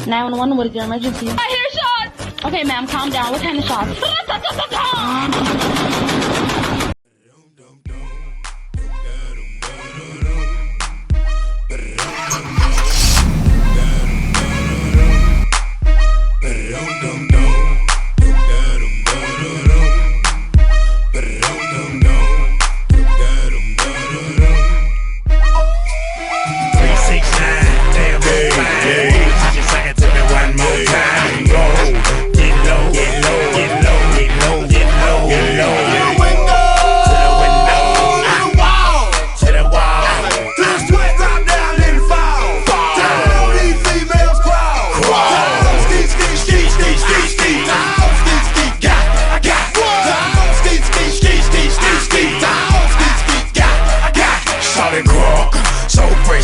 911, what is your emergency? I hear shots! Okay, ma'am, calm down. What kind of shots?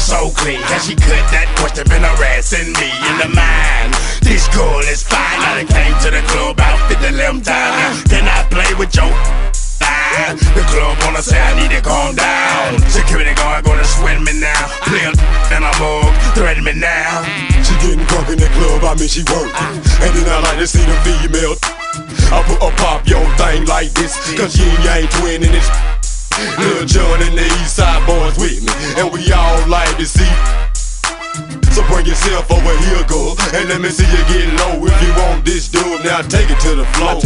So clean, can she cut that question been harassing me in the mind? This girl is fine, I done came to the club out 50 times. Then I play with your line. The club wanna say I need to calm down. Security guard gonna swing me now. Play a and a mug, threaten me now. She getting drunk in the club, I mean she working. And then I like to see the female. I put a pop your thing like this, cause you ain't twinning this. Lil' John and the Eastside boys with me, and we all like to see. So bring yourself over here, girl, and let me see you get low. If you want this dub, now take it to the floor.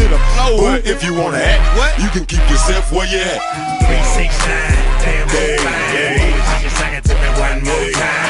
But if you wanna act, you can keep yourself where you at. 369, damn, yeah. Just sing it to me one more time.